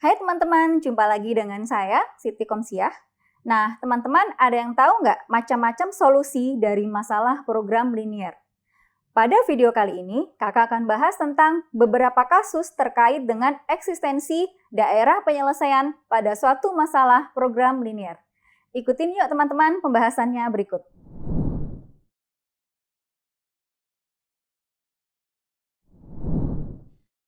Hai teman-teman, jumpa lagi dengan saya, Siti Komsiah. Nah, teman-teman ada yang tahu nggak macam-macam solusi dari masalah program linear? Pada video kali ini, kakak akan bahas tentang beberapa kasus terkait dengan eksistensi daerah penyelesaian pada suatu masalah program linear. Ikutin yuk teman-teman pembahasannya berikut.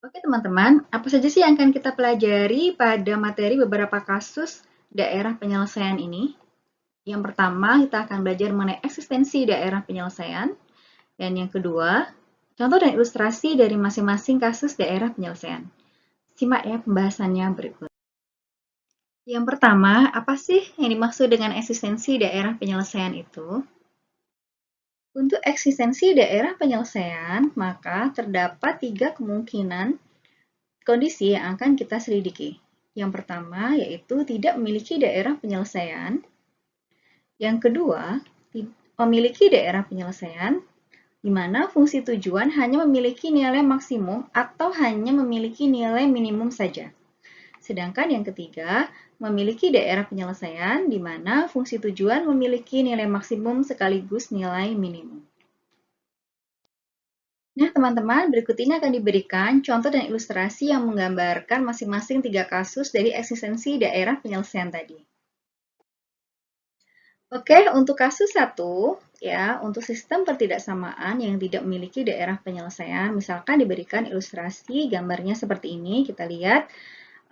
Oke teman-teman, apa saja sih yang akan kita pelajari pada materi beberapa kasus daerah penyelesaian ini? Yang pertama, kita akan belajar mengenai eksistensi daerah penyelesaian. Dan yang kedua, contoh dan ilustrasi dari masing-masing kasus daerah penyelesaian. Simak ya pembahasannya berikut. Yang pertama, apa sih yang dimaksud dengan eksistensi daerah penyelesaian itu? Untuk eksistensi daerah penyelesaian, maka terdapat 3 kemungkinan kondisi yang akan kita selidiki. Yang pertama yaitu tidak memiliki daerah penyelesaian. Yang kedua, memiliki daerah penyelesaian di mana fungsi tujuan hanya memiliki nilai maksimum atau hanya memiliki nilai minimum saja. Sedangkan yang ketiga, memiliki daerah penyelesaian di mana fungsi tujuan memiliki nilai maksimum sekaligus nilai minimum. Nah, teman-teman, berikut ini akan diberikan contoh dan ilustrasi yang menggambarkan masing-masing 3 kasus dari eksistensi daerah penyelesaian tadi. Oke, untuk kasus 1, ya, untuk sistem pertidaksamaan yang tidak memiliki daerah penyelesaian, misalkan diberikan ilustrasi gambarnya seperti ini, kita lihat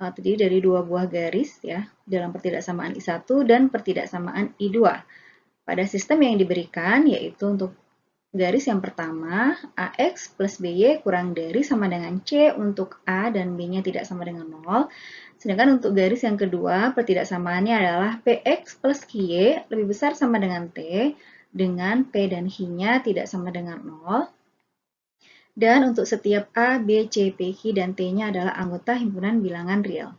terdiri dari 2 buah garis ya, dalam pertidaksamaan I1 dan pertidaksamaan I2. Pada sistem yang diberikan, yaitu untuk garis yang pertama, AX plus BY kurang dari sama dengan C untuk A dan B-nya tidak sama dengan 0. Sedangkan untuk garis yang kedua, pertidaksamaannya adalah PX plus QY lebih besar sama dengan T, dengan P dan H-nya tidak sama dengan 0. Dan untuk setiap A, B, C, P, Q, dan T-nya adalah anggota himpunan bilangan real.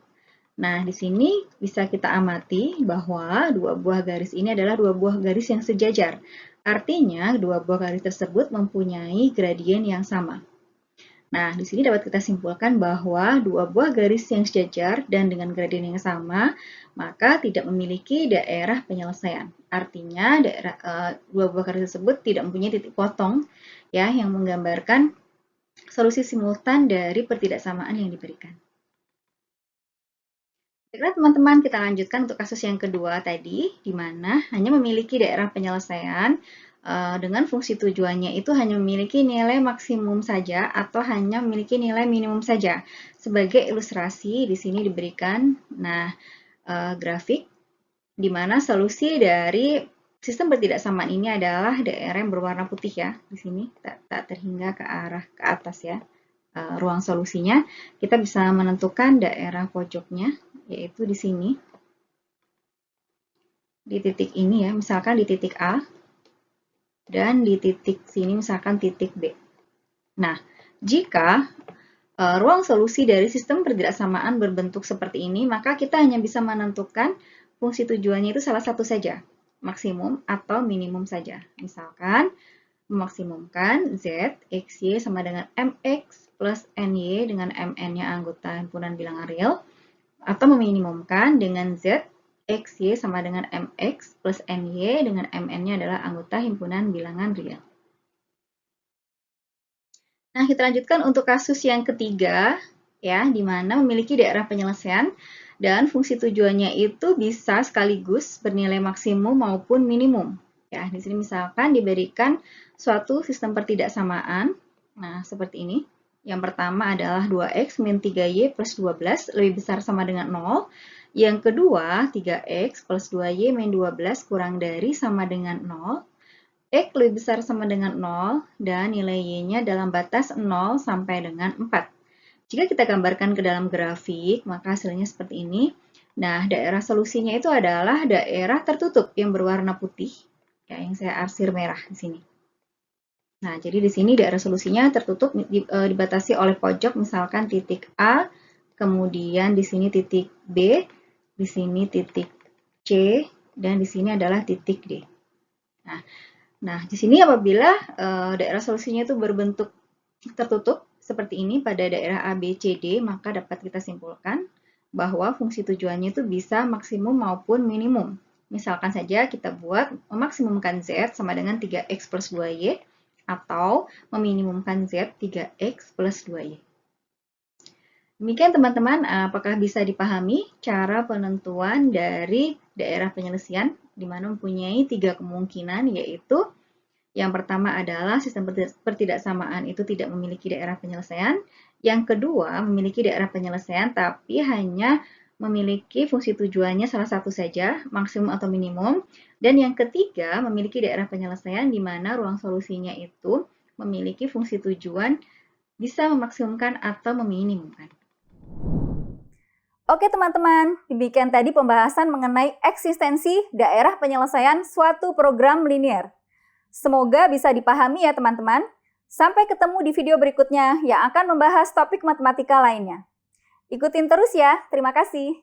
Nah, di sini bisa kita amati bahwa 2 buah garis ini adalah 2 buah garis yang sejajar. Artinya, 2 buah garis tersebut mempunyai gradien yang sama. Nah, di sini dapat kita simpulkan bahwa 2 buah garis yang sejajar dan dengan gradien yang sama, maka tidak memiliki daerah penyelesaian. Artinya, 2 buah garis tersebut tidak mempunyai titik potong ya, yang menggambarkan solusi simultan dari pertidaksamaan yang diberikan. Baiklah teman-teman, kita lanjutkan untuk kasus yang kedua tadi, di mana hanya memiliki daerah penyelesaian dengan fungsi tujuannya itu hanya memiliki nilai maksimum saja atau hanya memiliki nilai minimum saja. Sebagai ilustrasi, di sini diberikan grafik di mana solusi dari sistem pertidaksamaan ini adalah daerah yang berwarna putih ya. Di sini tak terhingga ke arah ke atas ya. Ruang solusinya, kita bisa menentukan daerah pojoknya, yaitu di sini, di titik ini ya, misalkan di titik A, dan di titik sini misalkan titik B. Nah, jika ruang solusi dari sistem pertidaksamaan berbentuk seperti ini, maka kita hanya bisa menentukan fungsi tujuannya itu salah satu saja, maksimum atau minimum saja. Misalkan, memaksimumkan Z, XY sama dengan MX plus NY dengan MN-nya anggota himpunan bilangan real, atau meminimumkan dengan Z, XY sama dengan MX plus NY dengan MN-nya adalah anggota himpunan bilangan real. Nah, kita lanjutkan untuk kasus yang ketiga, ya, di mana memiliki daerah penyelesaian dan fungsi tujuannya itu bisa sekaligus bernilai maksimum maupun minimum. Ya, di sini misalkan diberikan suatu sistem pertidaksamaan, nah seperti ini. Yang pertama adalah 2x min 3y plus 12 lebih besar sama dengan 0. Yang kedua, 3x plus 2y min 12 kurang dari sama dengan 0. X lebih besar sama dengan 0 dan nilai Y-nya dalam batas 0 sampai dengan 4. Jika kita gambarkan ke dalam grafik, maka hasilnya seperti ini. Nah, daerah solusinya itu adalah daerah tertutup yang berwarna putih, ya, yang saya arsir merah di sini. Nah, jadi di sini daerah solusinya tertutup dibatasi oleh pojok, misalkan titik A, kemudian di sini titik B, di sini titik C, dan di sini adalah titik D. Nah, di sini apabila daerah solusinya itu berbentuk tertutup seperti ini pada daerah A, B, C, D, maka dapat kita simpulkan bahwa fungsi tujuannya itu bisa maksimum maupun minimum. Misalkan saja kita buat memaksimumkan Z sama dengan 3X plus 2Y, atau meminimumkan Z 3X plus 2Y. Demikian teman-teman, apakah bisa dipahami cara penentuan dari daerah penyelesaian, di mana mempunyai 3 kemungkinan, yaitu yang pertama adalah sistem pertidaksamaan itu tidak memiliki daerah penyelesaian. Yang kedua, memiliki daerah penyelesaian tapi hanya memiliki fungsi tujuannya salah satu saja, maksimum atau minimum. Dan yang ketiga, memiliki daerah penyelesaian di mana ruang solusinya itu memiliki fungsi tujuan bisa memaksimumkan atau meminimumkan. Oke teman-teman, demikian tadi pembahasan mengenai eksistensi daerah penyelesaian suatu program linear. Semoga bisa dipahami ya teman-teman. Sampai ketemu di video berikutnya yang akan membahas topik matematika lainnya. Ikutin terus ya, terima kasih.